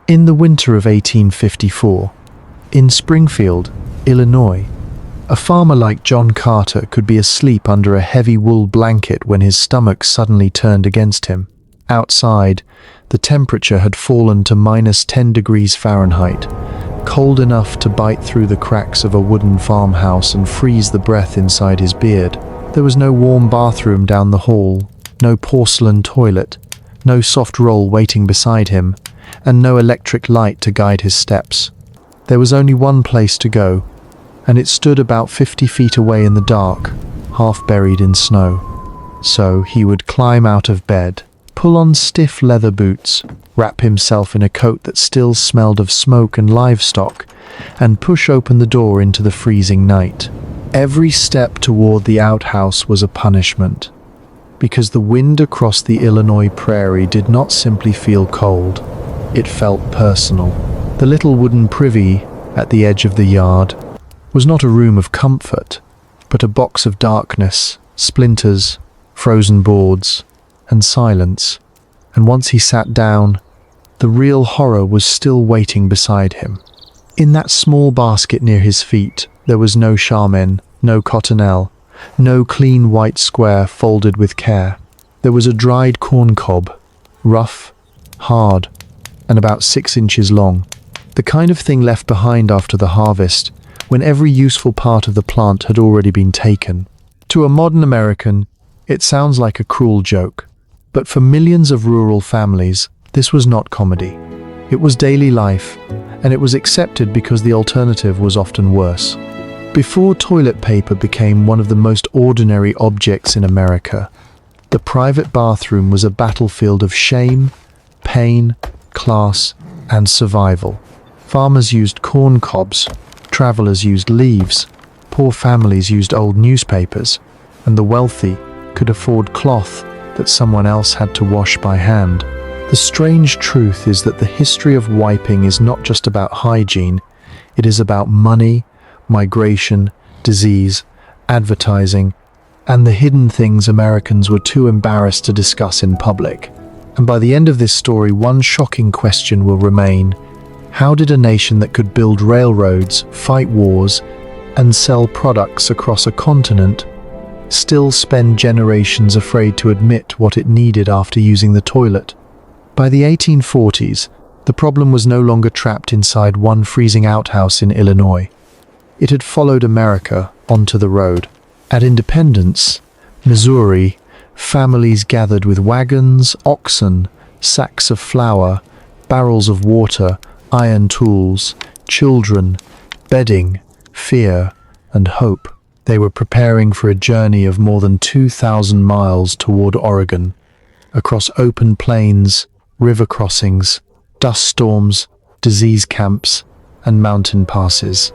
In the winter of 1854, in Springfield, Illinois, a farmer like John Carter could be asleep under a heavy wool blanket when his stomach suddenly turned against him. Outside, the temperature had fallen to -10 degrees Fahrenheit, cold enough to bite through the cracks of a wooden farmhouse and freeze the breath inside his beard. There was no warm bathroom down the hall, no porcelain toilet, no soft roll waiting beside him, and no electric light to guide his steps. There was only one place to go, and it stood about 50 feet away in the dark, half buried in snow. So he would climb out of bed, pull on stiff leather boots, wrap himself in a coat that still smelled of smoke and livestock, and push open the door into the freezing night. Every step toward the outhouse was a punishment, because the wind across the Illinois prairie did not simply feel cold, it felt personal. The little wooden privy at the edge of the yard was not a room of comfort, but a box of darkness, splinters, frozen boards, and silence. And once he sat down, the real horror was still waiting beside him. In that small basket near his feet, there was no Charmin, no cottonelle, no clean white square folded with care. There was a dried corncob, rough, hard, and about 6 inches long. The kind of thing left behind after the harvest, when every useful part of the plant had already been taken. To a modern American, it sounds like a cruel joke, but for millions of rural families, this was not comedy. It was daily life, and it was accepted because the alternative was often worse. Before toilet paper became one of the most ordinary objects in America, the private bathroom was a battlefield of shame, pain, class, and survival. Farmers used corncobs, travelers used leaves, poor families used old newspapers, and the wealthy could afford cloth that someone else had to wash by hand. The strange truth is that the history of wiping is not just about hygiene, it is about money, migration, disease, advertising, and the hidden things Americans were too embarrassed to discuss in public. And by the end of this story, one shocking question will remain: how did a nation that could build railroads, fight wars, and sell products across a continent still spend generations afraid to admit what it needed after using the toilet? By the 1840s, the problem was no longer trapped inside one freezing outhouse in Illinois. It had followed America onto the road. At Independence, Missouri, families gathered with wagons, oxen, sacks of flour, barrels of water, iron tools, children, bedding, fear, and hope. They were preparing for a journey of more than 2,000 miles toward Oregon, across open plains, river crossings, dust storms, disease camps, and mountain passes.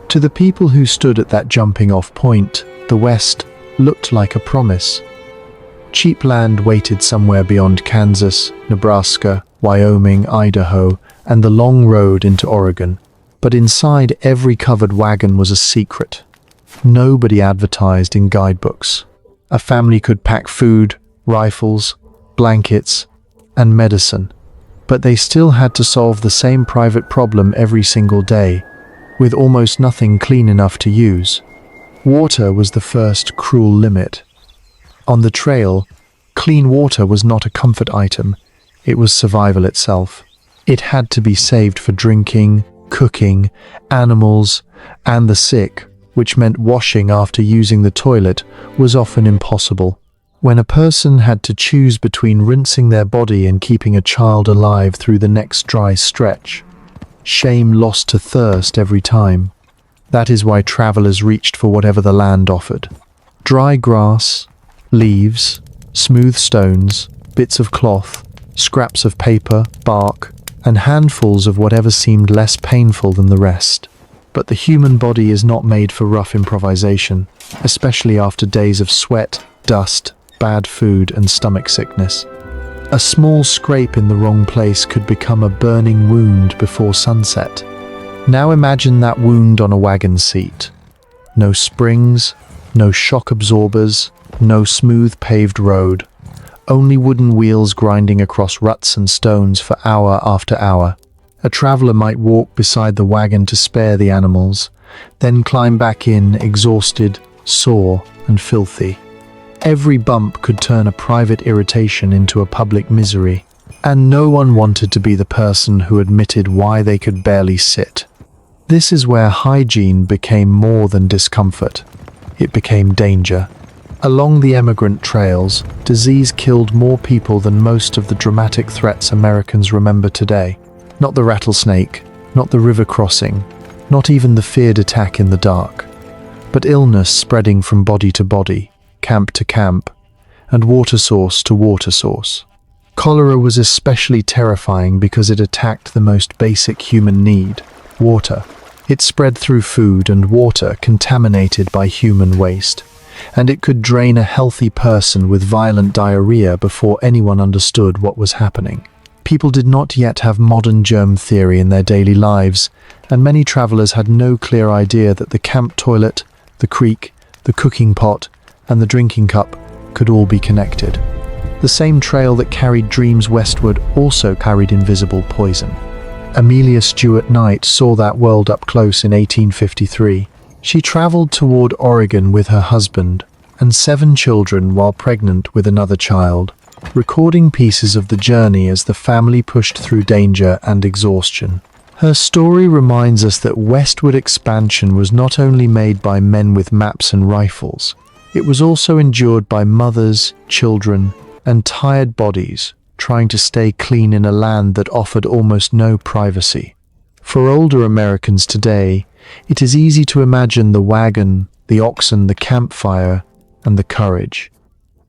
To the people who stood at that jumping-off point, the West looked like a promise. Cheap land waited somewhere beyond Kansas, Nebraska, Wyoming, Idaho, and the long road into Oregon. But inside every covered wagon was a secret. Nobody advertised in guidebooks. A family could pack food, rifles, blankets, and medicine, but they still had to solve the same private problem every single day, with almost nothing clean enough to use. Water was the first cruel limit. On the trail, clean water was not a comfort item, it was survival itself. It had to be saved for drinking, cooking, animals, and the sick, which meant washing after using the toilet was often impossible. When a person had to choose between rinsing their body and keeping a child alive through the next dry stretch, shame lost to thirst every time. That is why travelers reached for whatever the land offered. Dry grass, leaves, smooth stones, bits of cloth, scraps of paper, bark, and handfuls of whatever seemed less painful than the rest. But the human body is not made for rough improvisation, especially after days of sweat, dust, bad food, and stomach sickness. A small scrape in the wrong place could become a burning wound before sunset. Now imagine that wound on a wagon seat. No springs, no shock absorbers, no smooth paved road. Only wooden wheels grinding across ruts and stones for hour after hour. A traveler might walk beside the wagon to spare the animals, then climb back in, exhausted, sore, and filthy. Every bump could turn a private irritation into a public misery, and no one wanted to be the person who admitted why they could barely sit. This is where hygiene became more than discomfort. It became danger. Along the emigrant trails, disease killed more people than most of the dramatic threats Americans remember today. Not the rattlesnake, not the river crossing, not even the feared attack in the dark, but illness spreading from body to body, camp to camp, and water source to water source. Cholera was especially terrifying because it attacked the most basic human need, water. It spread through food and water contaminated by human waste, and it could drain a healthy person with violent diarrhea before anyone understood what was happening. People did not yet have modern germ theory in their daily lives, and many travelers had no clear idea that the camp toilet, the creek, the cooking pot, and the drinking cup could all be connected. The same trail that carried dreams westward also carried invisible poison. Amelia Stewart Knight saw that world up close in 1853. She traveled toward Oregon with her husband and 7 children while pregnant with another child, recording pieces of the journey as the family pushed through danger and exhaustion. Her story reminds us that westward expansion was not only made by men with maps and rifles, it was also endured by mothers, children, and tired bodies trying to stay clean in a land that offered almost no privacy. For older Americans today, it is easy to imagine the wagon, the oxen, the campfire, and the courage.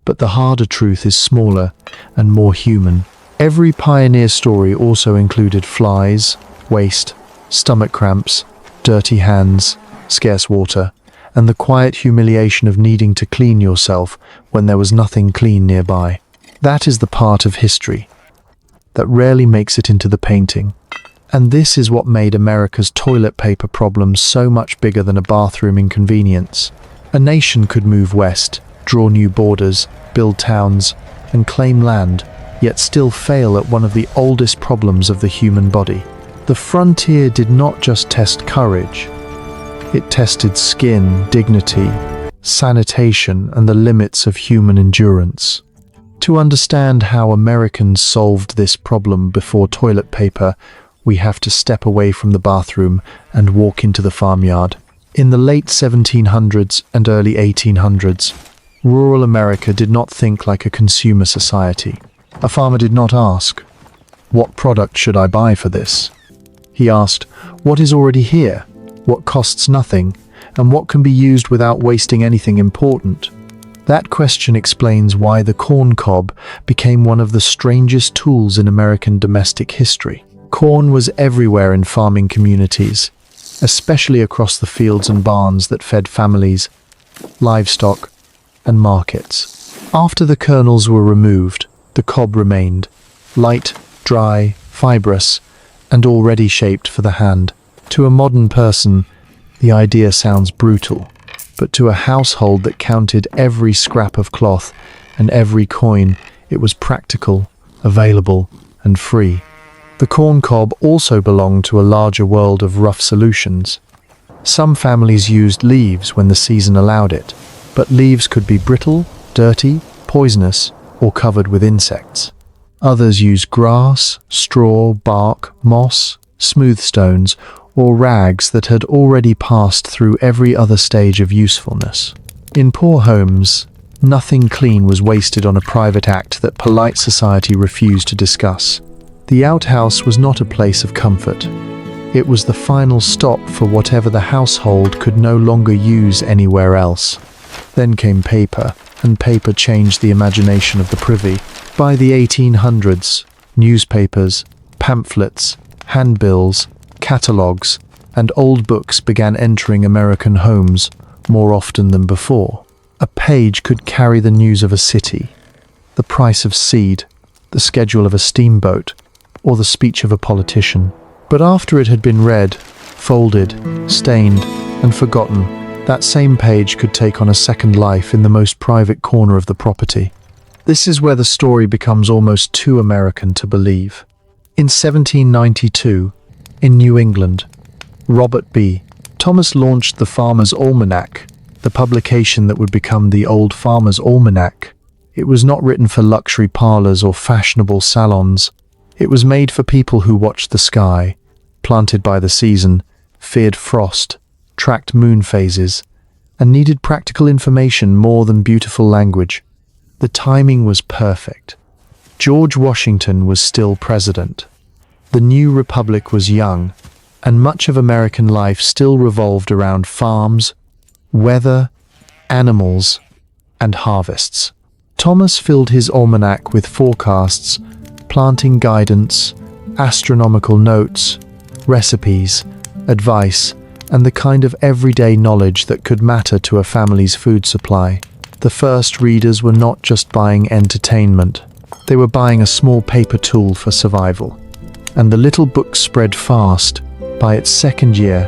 But the harder truth is smaller and more human. Every pioneer story also included flies, waste, stomach cramps, dirty hands, scarce water, and the quiet humiliation of needing to clean yourself when there was nothing clean nearby. That is the part of history that rarely makes it into the painting. And this is what made America's toilet paper problem so much bigger than a bathroom inconvenience. A nation could move west, draw new borders, build towns, and claim land, yet still fail at one of the oldest problems of the human body. The frontier did not just test courage. It tested skin, dignity, sanitation, and the limits of human endurance. To understand how Americans solved this problem before toilet paper, we have to step away from the bathroom and walk into the farmyard. In the late 1700s and early 1800s, rural America did not think like a consumer society. A farmer did not ask, "What product should I buy for this?" He asked, "What is already here? What costs nothing? And what can be used without wasting anything important?" That question explains why the corncob became one of the strangest tools in American domestic history. Corn was everywhere in farming communities, especially across the fields and barns that fed families, livestock, and markets. After the kernels were removed, the cob remained, light, dry, fibrous, and already shaped for the hand. To a modern person, the idea sounds brutal. But to a household that counted every scrap of cloth and every coin, it was practical, available, and free. The corncob also belonged to a larger world of rough solutions. Some families used leaves when the season allowed it, but leaves could be brittle, dirty, poisonous, or covered with insects. Others used grass, straw, bark, moss, smooth stones, or rags that had already passed through every other stage of usefulness. In poor homes, nothing clean was wasted on a private act that polite society refused to discuss. The outhouse was not a place of comfort. It was the final stop for whatever the household could no longer use anywhere else. Then came paper, and paper changed the imagination of the privy. By the 1800s, newspapers, pamphlets, handbills, catalogues, and old books began entering American homes more often than before. A page could carry the news of a city, the price of seed, the schedule of a steamboat, or the speech of a politician. But after it had been read, folded, stained, and forgotten, that same page could take on a second life in the most private corner of the property. This is where the story becomes almost too American to believe. In 1792, In New England, Robert B. Thomas launched the Farmer's Almanac, the publication that would become the Old Farmer's Almanac. It was not written for luxury parlors or fashionable salons. It was made for people who watched the sky, planted by the season, feared frost, tracked moon phases, and needed practical information more than beautiful language. The timing was perfect. George Washington was still president. The new republic was young, and much of American life still revolved around farms, weather, animals, and harvests. Thomas filled his almanac with forecasts, planting guidance, astronomical notes, recipes, advice, and the kind of everyday knowledge that could matter to a family's food supply. The first readers were not just buying entertainment. They were buying a small paper tool for survival. And the little book spread fast. By its second year,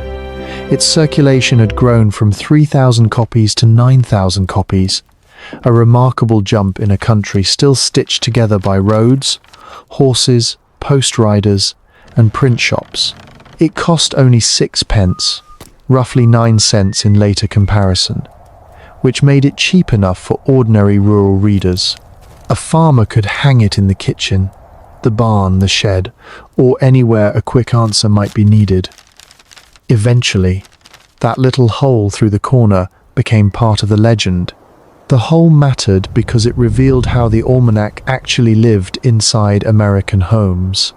its circulation had grown from 3,000 copies to 9,000 copies, a remarkable jump in a country still stitched together by roads, horses, post riders, and print shops. It cost only 6 pence, roughly 9 cents in later comparison, which made it cheap enough for ordinary rural readers. A farmer could hang it in the kitchen, the barn, the shed, or anywhere a quick answer might be needed. Eventually, that little hole through the corner became part of the legend. The hole mattered because it revealed how the almanac actually lived inside American homes.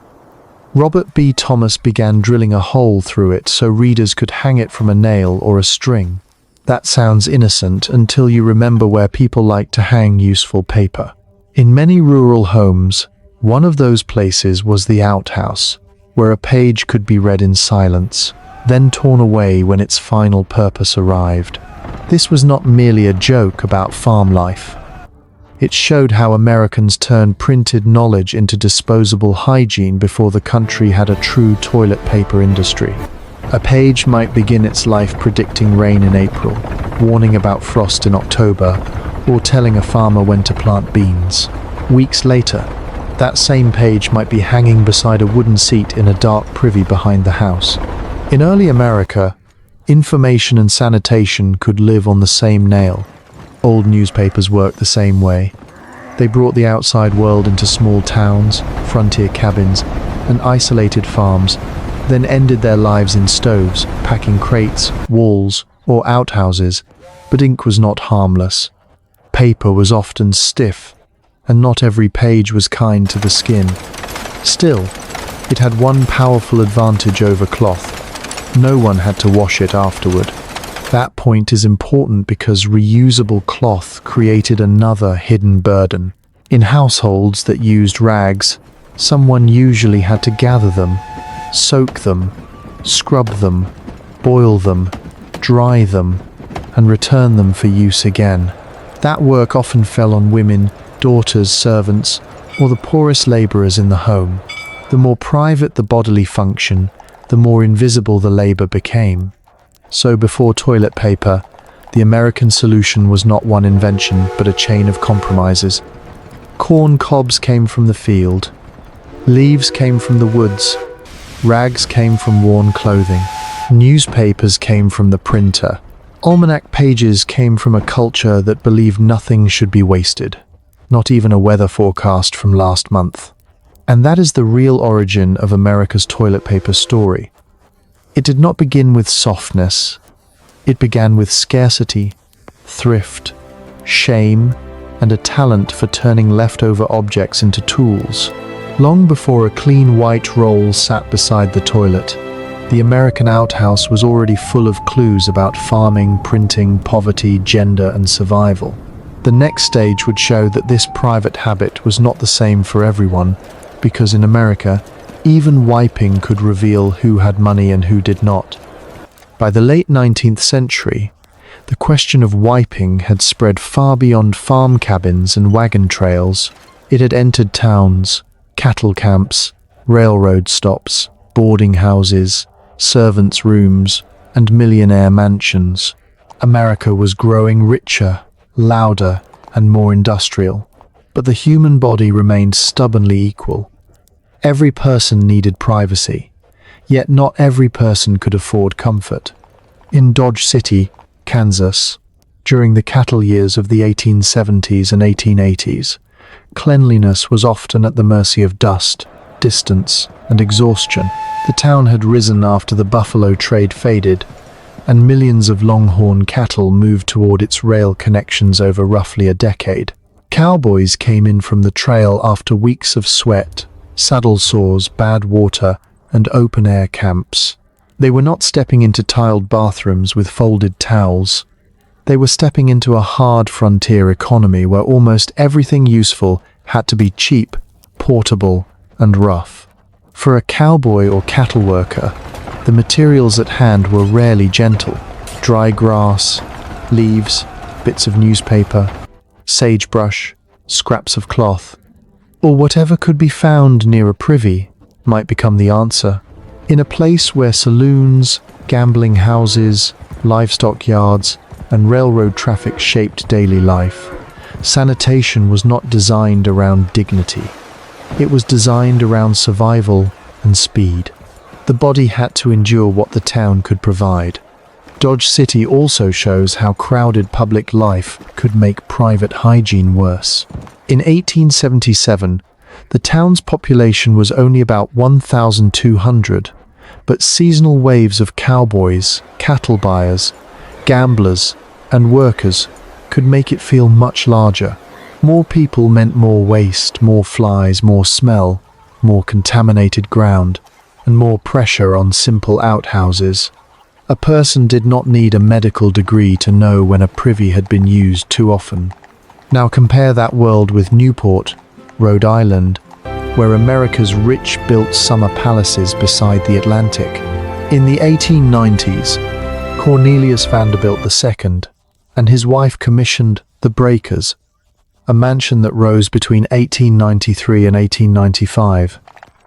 Robert B. Thomas began drilling a hole through it so readers could hang it from a nail or a string. That sounds innocent until you remember where people like to hang useful paper. In many rural homes, one of those places was the outhouse, where a page could be read in silence, then torn away when its final purpose arrived. This was not merely a joke about farm life. It showed how Americans turned printed knowledge into disposable hygiene before the country had a true toilet paper industry. A page might begin its life predicting rain in April, warning about frost in October, or telling a farmer when to plant beans. Weeks later, that same page might be hanging beside a wooden seat in a dark privy behind the house. In early America, information and sanitation could live on the same nail. Old newspapers worked the same way. They brought the outside world into small towns, frontier cabins, and isolated farms, then ended their lives in stoves, packing crates, walls, or outhouses. But ink was not harmless. Paper was often stiff, and not every page was kind to the skin. Still, it had one powerful advantage over cloth. No one had to wash it afterward. That point is important because reusable cloth created another hidden burden. In households that used rags, someone usually had to gather them, soak them, scrub them, boil them, dry them, and return them for use again. That work often fell on women, daughters, servants, or the poorest laborers in the home. The more private the bodily function, the more invisible the labor became. So before toilet paper, the American solution was not one invention, but a chain of compromises. Corncobs came from the field. Leaves came from the woods. Rags came from worn clothing. Newspapers came from the printer. Almanac pages came from a culture that believed nothing should be wasted, not even a weather forecast from last month. And that is the real origin of America's toilet paper story. It did not begin with softness. It began with scarcity, thrift, shame, and a talent for turning leftover objects into tools. Long before a clean white roll sat beside the toilet, the American outhouse was already full of clues about farming, printing, poverty, gender, and survival. The next stage would show that this private habit was not the same for everyone, because in America, even wiping could reveal who had money and who did not. By the late 19th century, the question of wiping had spread far beyond farm cabins and wagon trails. It had entered towns, cattle camps, railroad stops, boarding houses, servants' rooms, and millionaire mansions. America was growing richer, louder, and more industrial, but the human body remained stubbornly equal. Every person needed privacy, Yet not every person could afford comfort. In Dodge City, Kansas, during the cattle years of the 1870s and 1880s, cleanliness was often at the mercy of dust, distance, and exhaustion. The town had risen after the buffalo trade faded, and millions of longhorn cattle moved toward its rail connections over roughly a decade. Cowboys came in from the trail after weeks of sweat, saddle sores, bad water, and open-air camps. They were not stepping into tiled bathrooms with folded towels. They were stepping into a hard frontier economy where almost everything useful had to be cheap, portable, and rough. For a cowboy or cattle worker, the materials at hand were rarely gentle. Dry grass, leaves, bits of newspaper, sagebrush, scraps of cloth, or whatever could be found near a privy might become the answer. In a place where saloons, gambling houses, livestock yards, and railroad traffic shaped daily life, sanitation was not designed around dignity. It was designed around survival and speed. The body had to endure what the town could provide. Dodge City also shows how crowded public life could make private hygiene worse. In 1877, the town's population was only about 1,200, but seasonal waves of cowboys, cattle buyers, gamblers, and workers could make it feel much larger. More people meant more waste, more flies, more smell, more contaminated ground, and more pressure on simple outhouses. A person did not need a medical degree to know when a privy had been used too often. Now compare that world with Newport, Rhode Island, where America's rich built summer palaces beside the Atlantic. In the 1890s, Cornelius Vanderbilt II and his wife commissioned The Breakers, a mansion that rose between 1893 and 1895.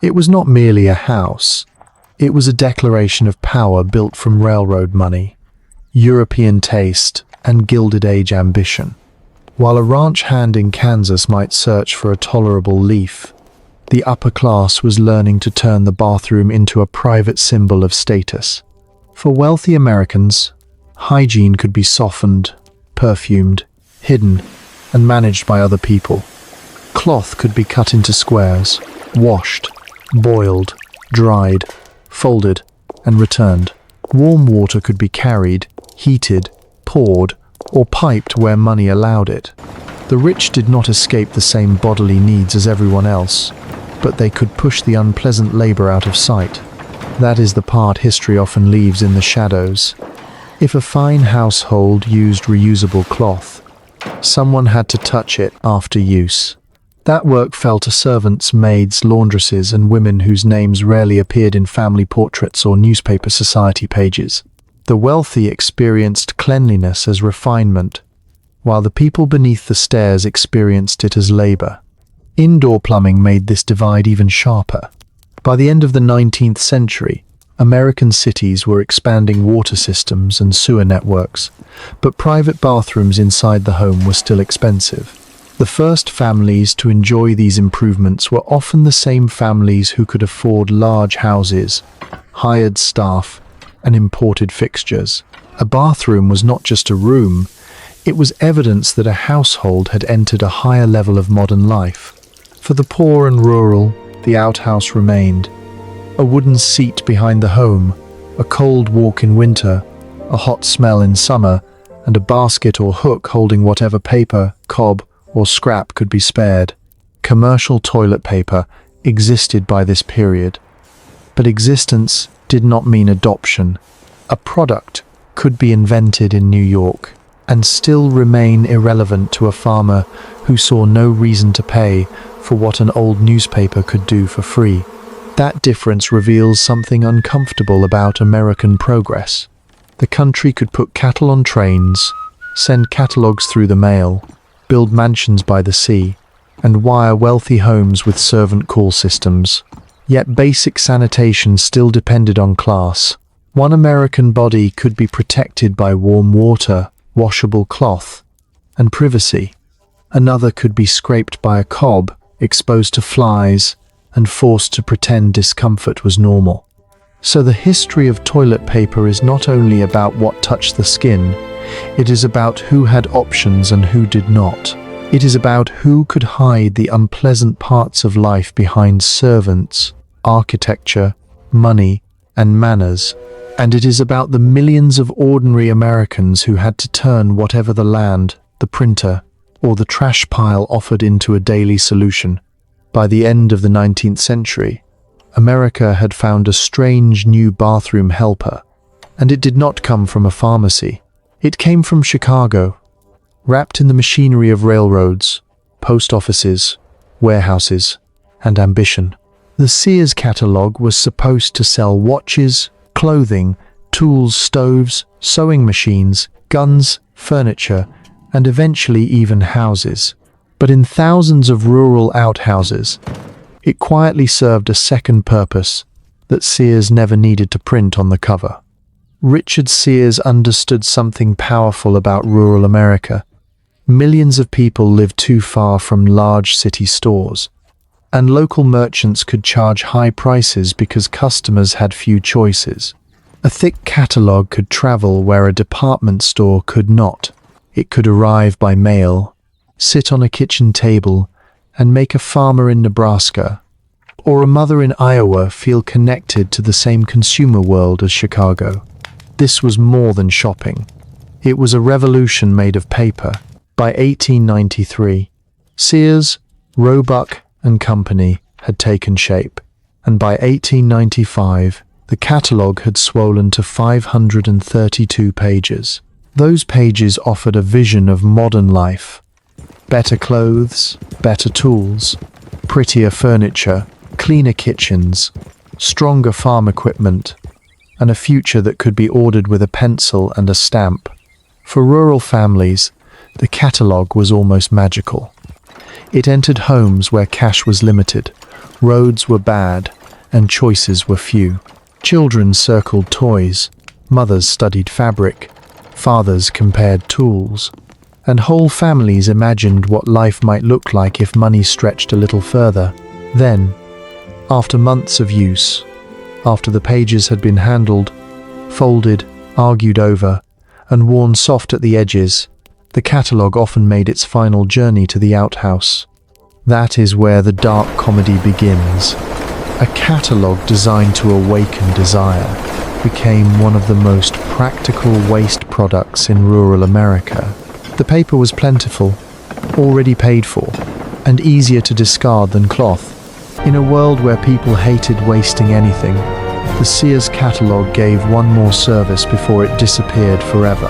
It was not merely a house. It was a declaration of power built from railroad money, European taste, and Gilded Age ambition. While a ranch hand in Kansas might search for a tolerable leaf, the upper class was learning to turn the bathroom into a private symbol of status. For wealthy Americans, hygiene could be softened, perfumed, hidden, and managed by other people. Cloth could be cut into squares, washed, boiled, dried, folded, and returned. Warm water could be carried, heated, poured, or piped where money allowed it. The rich did not escape the same bodily needs as everyone else, but they could push the unpleasant labor out of sight. That is the part history often leaves in the shadows. If a fine household used reusable cloth, someone had to touch it after use. That work fell to servants, maids, laundresses, and women whose names rarely appeared in family portraits or newspaper society pages. The wealthy experienced cleanliness as refinement, while the people beneath the stairs experienced it as labor. Indoor plumbing made this divide even sharper. By the end of the 19th century, American cities were expanding water systems and sewer networks, but private bathrooms inside the home were still expensive. The first families to enjoy these improvements were often the same families who could afford large houses, hired staff, and imported fixtures. A bathroom was not just a room, it was evidence that a household had entered a higher level of modern life. For the poor and rural, the outhouse remained. A wooden seat behind the home, a cold walk in winter, a hot smell in summer, and a basket or hook holding whatever paper, cob, or scrap could be spared. Commercial toilet paper existed by this period, but existence did not mean adoption. A product could be invented in New York and still remain irrelevant to a farmer who saw no reason to pay for what an old newspaper could do for free. That difference reveals something uncomfortable about American progress. The country could put cattle on trains, send catalogs through the mail, build mansions by the sea, and wire wealthy homes with servant call systems. Yet basic sanitation still depended on class. One American body could be protected by warm water, washable cloth, and privacy. Another could be scraped by a cob, exposed to flies, and forced to pretend discomfort was normal. So the history of toilet paper is not only about what touched the skin, it is about who had options and who did not. It is about who could hide the unpleasant parts of life behind servants, architecture, money, and manners. And it is about the millions of ordinary Americans who had to turn whatever the land, the printer, or the trash pile offered into a daily solution. By the end of the 19th century, America had found a strange new bathroom helper, and it did not come from a pharmacy. It came from Chicago, wrapped in the machinery of railroads, post offices, warehouses, and ambition. The Sears catalog was supposed to sell watches, clothing, tools, stoves, sewing machines, guns, furniture, and eventually even houses. But in thousands of rural outhouses, it quietly served a second purpose that Sears never needed to print on the cover. Richard Sears understood something powerful about rural America. Millions of people lived too far from large city stores, and local merchants could charge high prices because customers had few choices. A thick catalog could travel where a department store could not. It could arrive by mail, sit on a kitchen table, and make a farmer in Nebraska or a mother in Iowa feel connected to the same consumer world as Chicago. This was more than shopping. It was a revolution made of paper. By 1893, Sears, Roebuck and Company had taken shape, and by 1895, the catalogue had swollen to 532 pages. Those pages offered a vision of modern life. Better clothes, better tools, prettier furniture, cleaner kitchens, stronger farm equipment, and a future that could be ordered with a pencil and a stamp. For rural families, the catalogue was almost magical. It entered homes where cash was limited, roads were bad, and choices were few. Children circled toys, mothers studied fabric, fathers compared tools, and whole families imagined what life might look like if money stretched a little further. Then, after months of use, after the pages had been handled, folded, argued over, and worn soft at the edges, the catalogue often made its final journey to the outhouse. That is where the dark comedy begins. A catalogue designed to awaken desire became one of the most practical waste products in rural America. The paper was plentiful, already paid for, and easier to discard than cloth. In a world where people hated wasting anything, the Sears catalogue gave one more service before it disappeared forever.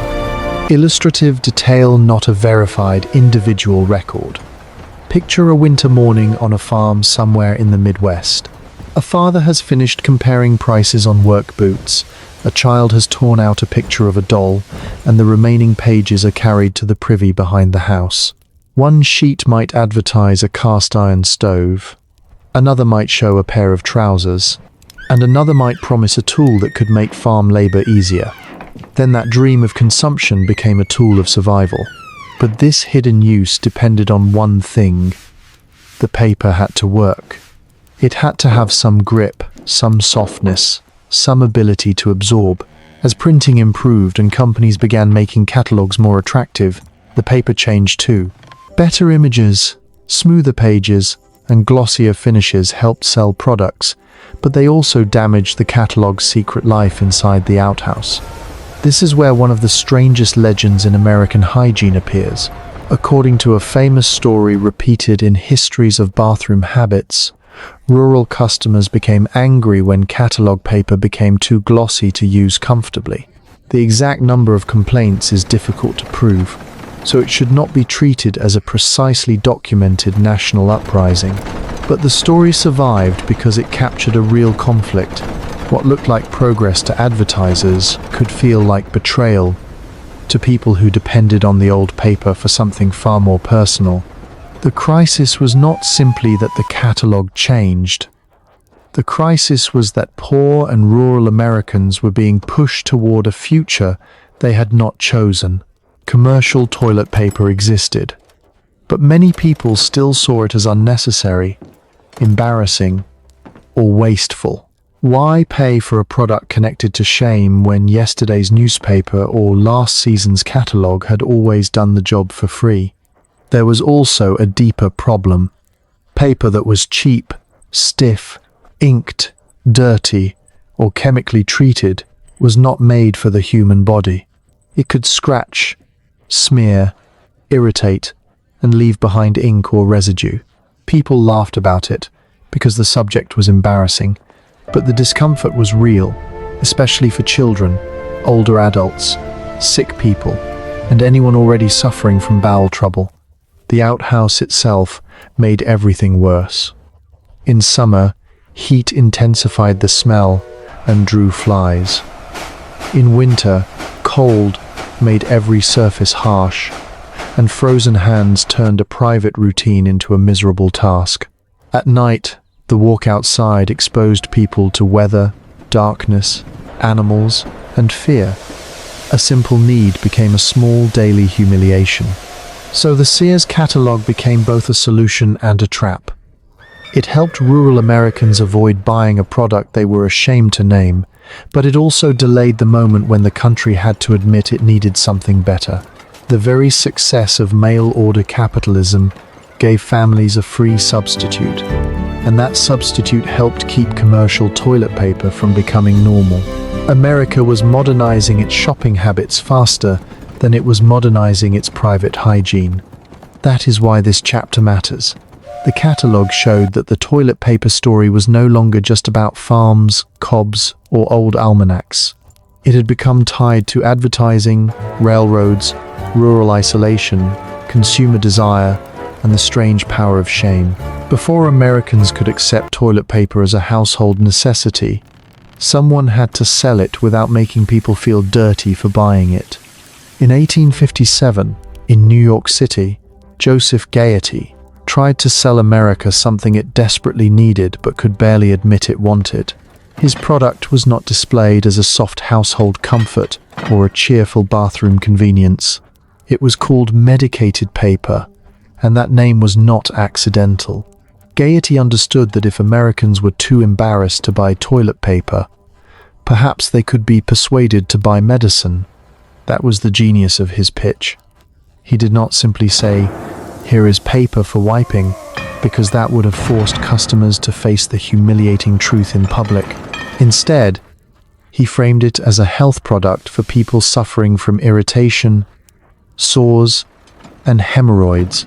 Illustrative detail, not a verified individual record. Picture a winter morning on a farm somewhere in the Midwest. A father has finished comparing prices on work boots. A child has torn out a picture of a doll, and the remaining pages are carried to the privy behind the house. One sheet might advertise a cast-iron stove, another might show a pair of trousers, and another might promise a tool that could make farm labor easier. Then that dream of consumption became a tool of survival. But this hidden use depended on one thing. The paper had to work. It had to have some grip, some softness, some ability to absorb. As printing improved and companies began making catalogues more attractive, the paper changed too. Better images, smoother pages, and glossier finishes helped sell products, but they also damaged the catalogue's secret life inside the outhouse. This is where one of the strangest legends in American hygiene appears. According to a famous story repeated in histories of bathroom habits, rural customers became angry when catalogue paper became too glossy to use comfortably. The exact number of complaints is difficult to prove, so it should not be treated as a precisely documented national uprising. But the story survived because it captured a real conflict. What looked like progress to advertisers could feel like betrayal to people who depended on the old paper for something far more personal. The crisis was not simply that the catalogue changed. The crisis was that poor and rural Americans were being pushed toward a future they had not chosen. Commercial toilet paper existed, but many people still saw it as unnecessary, embarrassing, or wasteful. Why pay for a product connected to shame when yesterday's newspaper or last season's catalogue had always done the job for free? There was also a deeper problem. Paper that was cheap, stiff, inked, dirty, or chemically treated was not made for the human body. It could scratch, smear, irritate, and leave behind ink or residue. People laughed about it because the subject was embarrassing, but the discomfort was real, especially for children, older adults, sick people, and anyone already suffering from bowel trouble. The outhouse itself made everything worse. In summer, heat intensified the smell and drew flies. In winter, cold made every surface harsh, and frozen hands turned a private routine into a miserable task. At night, the walk outside exposed people to weather, darkness, animals, and fear. A simple need became a small daily humiliation. So the Sears catalog became both a solution and a trap. It helped rural Americans avoid buying a product they were ashamed to name, but it also delayed the moment when the country had to admit it needed something better. The very success of mail-order capitalism gave families a free substitute, and that substitute helped keep commercial toilet paper from becoming normal. America was modernizing its shopping habits faster than it was modernizing its private hygiene. That is why this chapter matters. The catalogue showed that the toilet paper story was no longer just about farms, cobs, or old almanacs. It had become tied to advertising, railroads, rural isolation, consumer desire, and the strange power of shame. Before Americans could accept toilet paper as a household necessity, someone had to sell it without making people feel dirty for buying it. In 1857, in New York City, Joseph Gayetty tried to sell America something it desperately needed but could barely admit it wanted. His product was not displayed as a soft household comfort or a cheerful bathroom convenience. It was called medicated paper, and that name was not accidental. Gayetty understood that if Americans were too embarrassed to buy toilet paper, perhaps they could be persuaded to buy medicine. That was the genius of his pitch. He did not simply say, "Here is paper for wiping," because that would have forced customers to face the humiliating truth in public. Instead, he framed it as a health product for people suffering from irritation, sores, and hemorrhoids.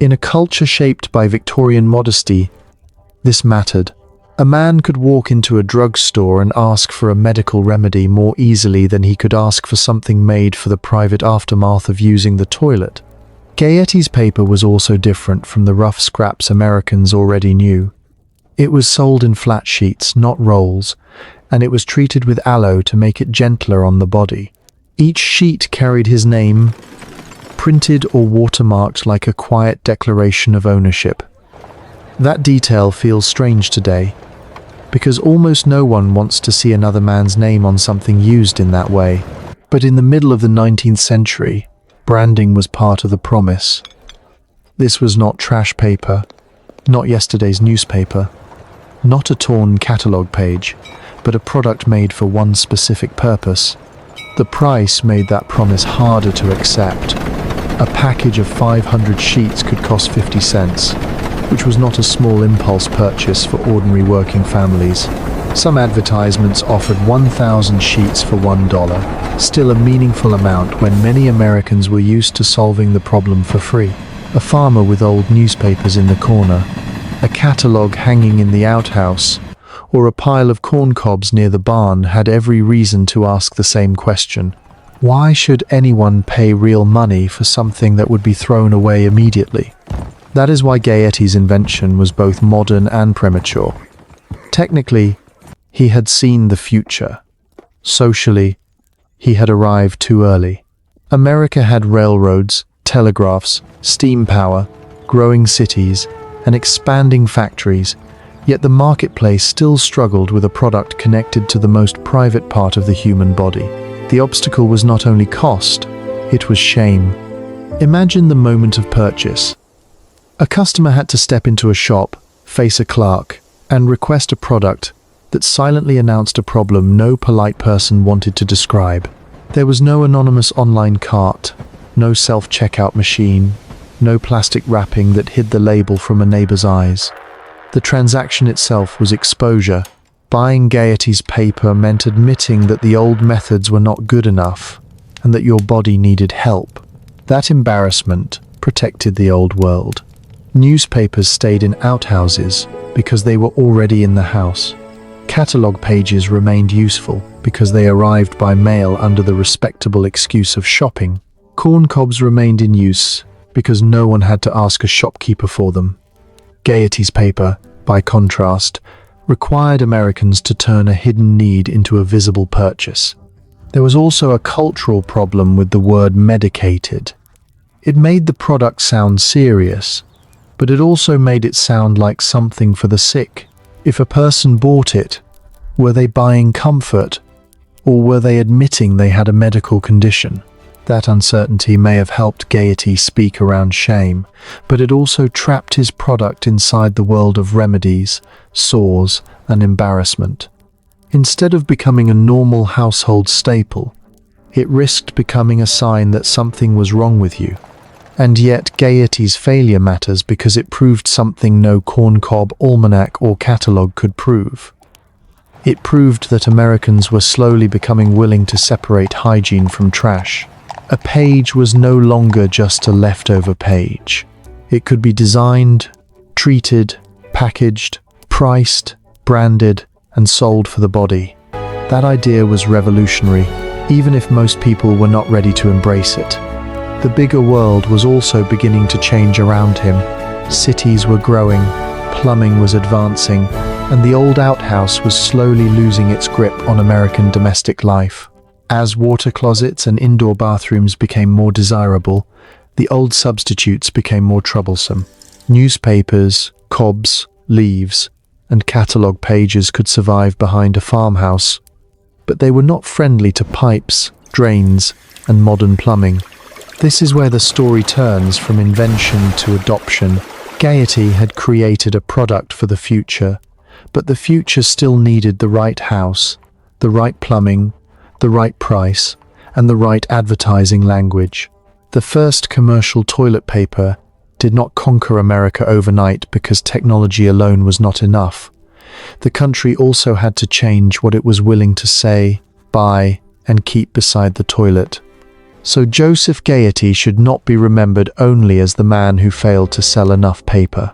In a culture shaped by Victorian modesty, this mattered. A man could walk into a drugstore and ask for a medical remedy more easily than he could ask for something made for the private aftermath of using the toilet. Gayetty's paper was also different from the rough scraps Americans already knew. It was sold in flat sheets, not rolls, and it was treated with aloe to make it gentler on the body. Each sheet carried his name, printed or watermarked like a quiet declaration of ownership. That detail feels strange today, because almost no one wants to see another man's name on something used in that way. But in the middle of the 19th century, branding was part of the promise. This was not trash paper, not yesterday's newspaper, not a torn catalogue page, but a product made for one specific purpose. The price made that promise harder to accept. A package of 500 sheets could cost 50 cents, which was not a small impulse purchase for ordinary working families. Some advertisements offered 1,000 sheets for $1, still a meaningful amount when many Americans were used to solving the problem for free. A farmer with old newspapers in the corner, a catalogue hanging in the outhouse, or a pile of corncobs near the barn had every reason to ask the same question. Why should anyone pay real money for something that would be thrown away immediately? That is why Gayetty's invention was both modern and premature. Technically, he had seen the future. Socially, he had arrived too early. America had railroads, telegraphs, steam power, growing cities, and expanding factories, yet the marketplace still struggled with a product connected to the most private part of the human body. The obstacle was not only cost, it was shame. Imagine the moment of purchase. A customer had to step into a shop, face a clerk, and request a product that silently announced a problem no polite person wanted to describe. There was no anonymous online cart, no self-checkout machine, no plastic wrapping that hid the label from a neighbor's eyes. The transaction itself was exposure. Buying Gayetty's paper meant admitting that the old methods were not good enough and that your body needed help. That embarrassment protected the old world. Newspapers stayed in outhouses because they were already in the house. Catalogue pages remained useful because they arrived by mail under the respectable excuse of shopping. Corncobs remained in use because no one had to ask a shopkeeper for them. Gayetty's paper, by contrast, required Americans to turn a hidden need into a visible purchase. There was also a cultural problem with the word medicated. It made the product sound serious, but it also made it sound like something for the sick. If a person bought it, were they buying comfort, or were they admitting they had a medical condition? That uncertainty may have helped Gayetty speak around shame, but it also trapped his product inside the world of remedies, sores, and embarrassment. Instead of becoming a normal household staple, it risked becoming a sign that something was wrong with you. And yet Gayetty's failure matters because it proved something no corncob, almanac, or catalogue could prove. It proved that Americans were slowly becoming willing to separate hygiene from trash. A page was no longer just a leftover page. It could be designed, treated, packaged, priced, branded, and sold for the body. That idea was revolutionary, even if most people were not ready to embrace it. The bigger world was also beginning to change around him. Cities were growing, plumbing was advancing, and the old outhouse was slowly losing its grip on American domestic life. As water closets and indoor bathrooms became more desirable, the old substitutes became more troublesome. Newspapers, cobs, leaves, and catalogue pages could survive behind a farmhouse, but they were not friendly to pipes, drains, and modern plumbing. This is where the story turns from invention to adoption. Gayetty had created a product for the future, but the future still needed the right house, the right plumbing, the right price, and the right advertising language. The first commercial toilet paper did not conquer America overnight because technology alone was not enough. The country also had to change what it was willing to say, buy, and keep beside the toilet. So Joseph Gayetty should not be remembered only as the man who failed to sell enough paper.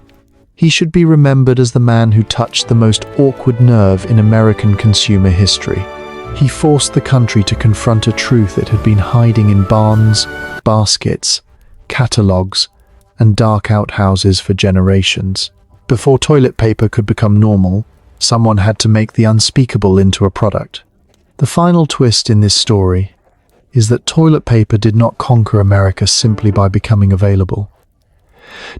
He should be remembered as the man who touched the most awkward nerve in American consumer history. He forced the country to confront a truth it had been hiding in barns, baskets, catalogues, and dark outhouses for generations. Before toilet paper could become normal, someone had to make the unspeakable into a product. The final twist in this story is that toilet paper did not conquer America simply by becoming available.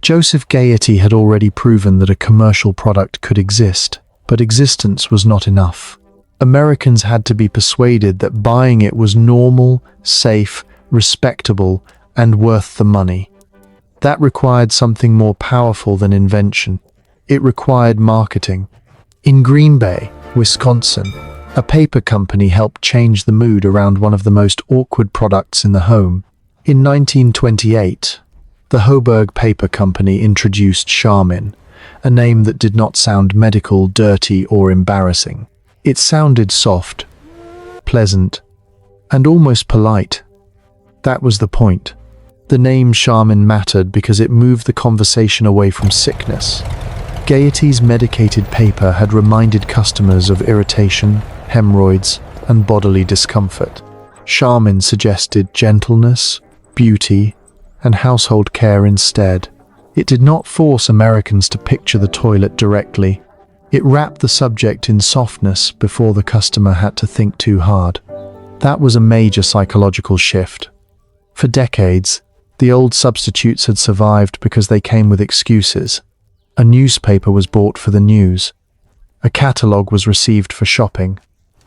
Joseph Gayetty had already proven that a commercial product could exist, but existence was not enough. Americans had to be persuaded that buying it was normal, safe, respectable, and worth the money. That required something more powerful than invention. It required marketing. In Green Bay, Wisconsin, a paper company helped change the mood around one of the most awkward products in the home. In 1928, the Hoburg Paper Company introduced Charmin, a name that did not sound medical, dirty, or embarrassing. It sounded soft, pleasant, and almost polite. That was the point. The name Charmin mattered because it moved the conversation away from sickness. Gayetty's medicated paper had reminded customers of irritation, hemorrhoids, and bodily discomfort. Charmin suggested gentleness, beauty, and household care instead. It did not force Americans to picture the toilet directly. It wrapped the subject in softness before the customer had to think too hard. That was a major psychological shift. For decades, the old substitutes had survived because they came with excuses. A newspaper was bought for the news. A catalogue was received for shopping.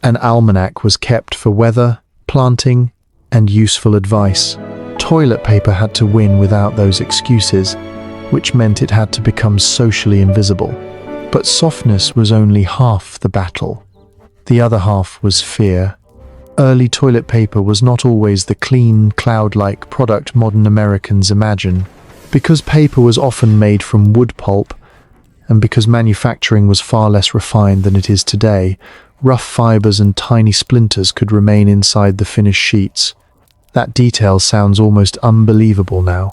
An almanac was kept for weather, planting, and useful advice. Toilet paper had to win without those excuses, which meant it had to become socially invisible. But softness was only half the battle. The other half was fear. Early toilet paper was not always the clean, cloud-like product modern Americans imagine. Because paper was often made from wood pulp, and because manufacturing was far less refined than it is today, rough fibers and tiny splinters could remain inside the finished sheets. That detail sounds almost unbelievable now.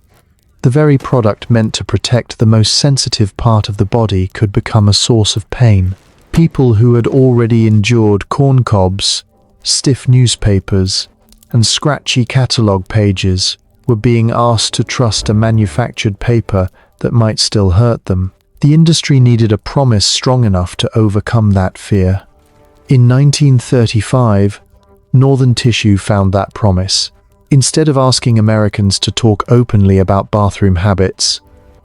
The very product meant to protect the most sensitive part of the body could become a source of pain. People who had already endured corncobs, stiff newspapers, and scratchy catalogue pages were being asked to trust a manufactured paper that might still hurt them. The industry needed a promise strong enough to overcome that fear. In 1935, Northern Tissue found that promise. Instead of asking Americans to talk openly about bathroom habits,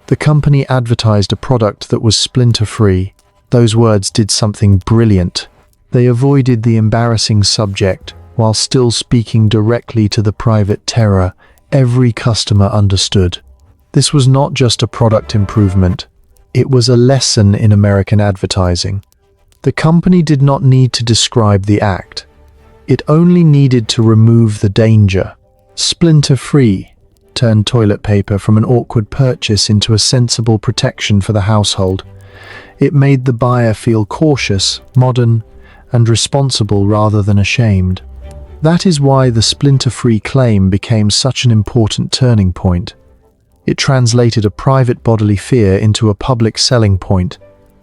the company advertised a product that was splinter-free. Those words did something brilliant. They avoided the embarrassing subject while still speaking directly to the private terror every customer understood. This was not just a product improvement. It was a lesson in American advertising. The company did not need to describe the act. It only needed to remove the danger. Splinter-free turned toilet paper from an awkward purchase into a sensible protection for the household. It made the buyer feel cautious, modern, and responsible rather than ashamed. That is why the splinter-free claim became such an important turning point. It translated a private bodily fear into a public selling point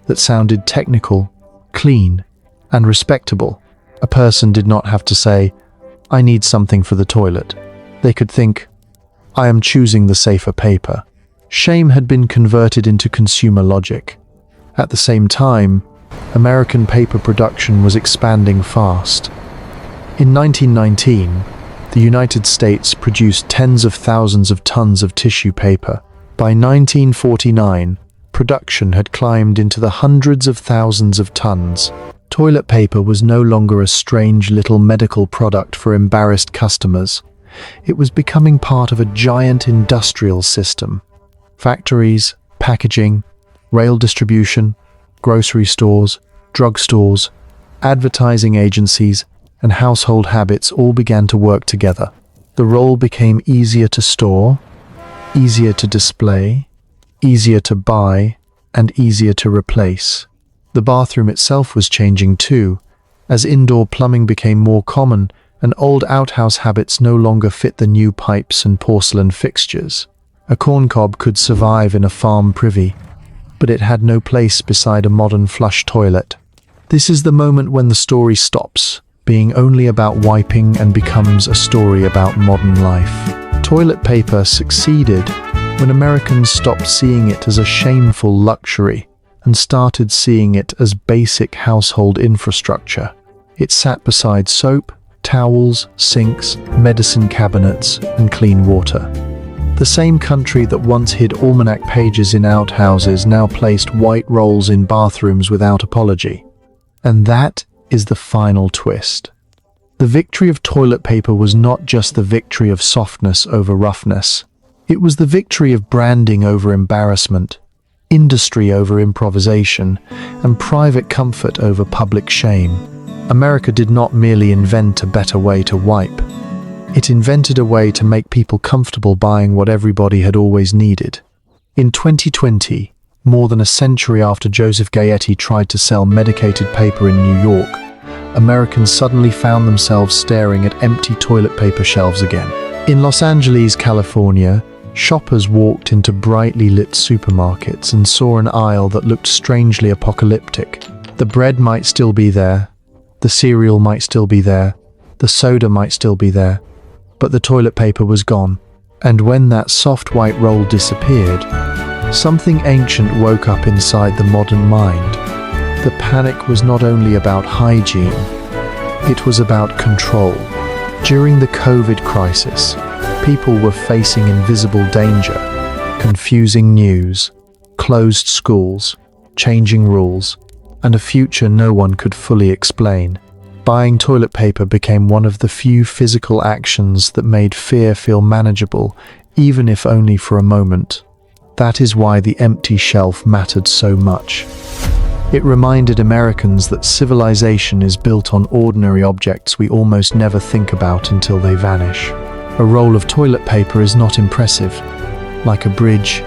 that sounded technical, clean, and respectable. A person did not have to say, "I need something for the toilet." They could think, "I am choosing the safer paper." Shame had been converted into consumer logic. At the same time, American paper production was expanding fast. In 1919, the United States produced tens of thousands of tons of tissue paper. By 1949, production had climbed into the hundreds of thousands of tons. Toilet paper was no longer a strange little medical product for embarrassed customers. It was becoming part of a giant industrial system. Factories, packaging, rail distribution, grocery stores, drugstores, advertising agencies, and household habits all began to work together. The roll became easier to store, easier to display, easier to buy, and easier to replace. The bathroom itself was changing too. As indoor plumbing became more common, and old outhouse habits no longer fit the new pipes and porcelain fixtures. A corncob could survive in a farm privy, but it had no place beside a modern flush toilet. This is the moment when the story stops being only about wiping and becomes a story about modern life. Toilet paper succeeded when Americans stopped seeing it as a shameful luxury and started seeing it as basic household infrastructure. It sat beside soap, towels, sinks, medicine cabinets, and clean water. The same country that once hid almanac pages in outhouses now placed white rolls in bathrooms without apology. And that is the final twist. The victory of toilet paper was not just the victory of softness over roughness. It was the victory of branding over embarrassment, industry over improvisation, and private comfort over public shame. America did not merely invent a better way to wipe. It invented a way to make people comfortable buying what everybody had always needed. In 2020, more than a century after Joseph Gayetty tried to sell medicated paper in New York, Americans suddenly found themselves staring at empty toilet paper shelves again. In Los Angeles, California, shoppers walked into brightly lit supermarkets and saw an aisle that looked strangely apocalyptic. The bread might still be there, the cereal might still be there, the soda might still be there, but the toilet paper was gone. And when that soft white roll disappeared, something ancient woke up inside the modern mind. The panic was not only about hygiene, it was about control. During the COVID crisis, people were facing invisible danger, confusing news, closed schools, changing rules, and a future no one could fully explain. Buying toilet paper became one of the few physical actions that made fear feel manageable, even if only for a moment. That is why the empty shelf mattered so much. It reminded Americans that civilization is built on ordinary objects we almost never think about until they vanish. A roll of toilet paper is not impressive, like a bridge,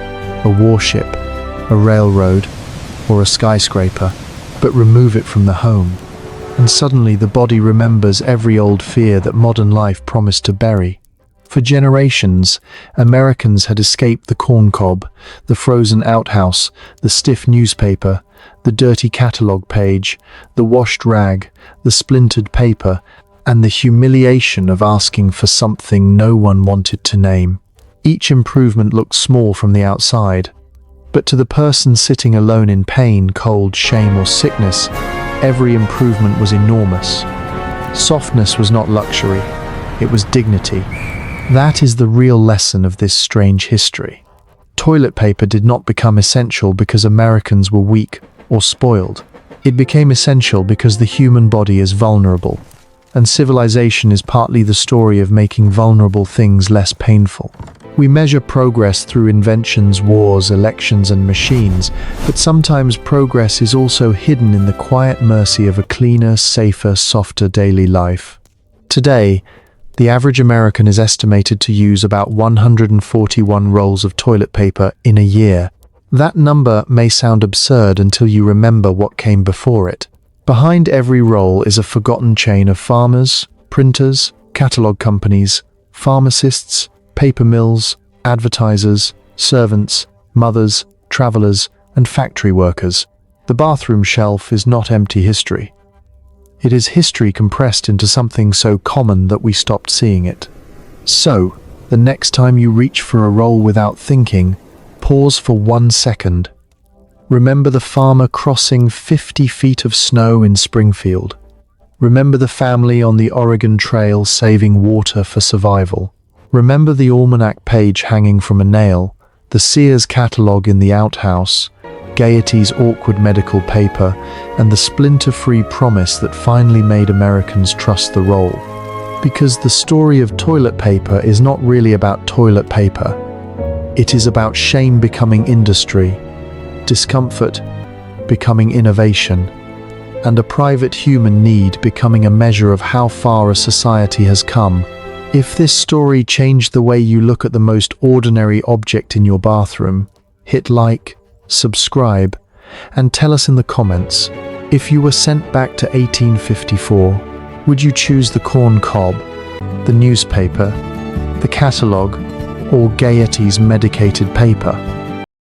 a warship, a railroad, or a skyscraper, but remove it from the home, and suddenly the body remembers every old fear that modern life promised to bury. For generations, Americans had escaped the corncob, the frozen outhouse, the stiff newspaper, the dirty catalog page, the washed rag, the splintered paper, and the humiliation of asking for something no one wanted to name. Each improvement looked small from the outside, but to the person sitting alone in pain, cold, shame, or sickness, every improvement was enormous. Softness was not luxury, it was dignity. That is the real lesson of this strange history. Toilet paper did not become essential because Americans were weak or spoiled. It became essential because the human body is vulnerable, and civilization is partly the story of making vulnerable things less painful. We measure progress through inventions, wars, elections, and machines, but sometimes progress is also hidden in the quiet mercy of a cleaner, safer, softer daily life. Today, the average American is estimated to use about 141 rolls of toilet paper in a year. That number may sound absurd until you remember what came before it. Behind every roll is a forgotten chain of farmers, printers, catalog companies, pharmacists, paper mills, advertisers, servants, mothers, travelers, and factory workers. The bathroom shelf is not empty history. It is history compressed into something so common that we stopped seeing it. So, the next time you reach for a roll without thinking, pause for 1 second. Remember the farmer crossing 50 feet of snow in Springfield. Remember the family on the Oregon Trail saving water for survival. Remember the Almanac page hanging from a nail, the Sears catalog in the outhouse, Gayetty's awkward medical paper, and the splinter-free promise that finally made Americans trust the roll. Because the story of toilet paper is not really about toilet paper. It is about shame becoming industry, discomfort becoming innovation, and a private human need becoming a measure of how far a society has come. If this story changed the way you look at the most ordinary object in your bathroom, hit like, subscribe, and tell us in the comments, if you were sent back to 1854, would you choose the corncob, the newspaper, the catalogue, or Gayetty's medicated paper?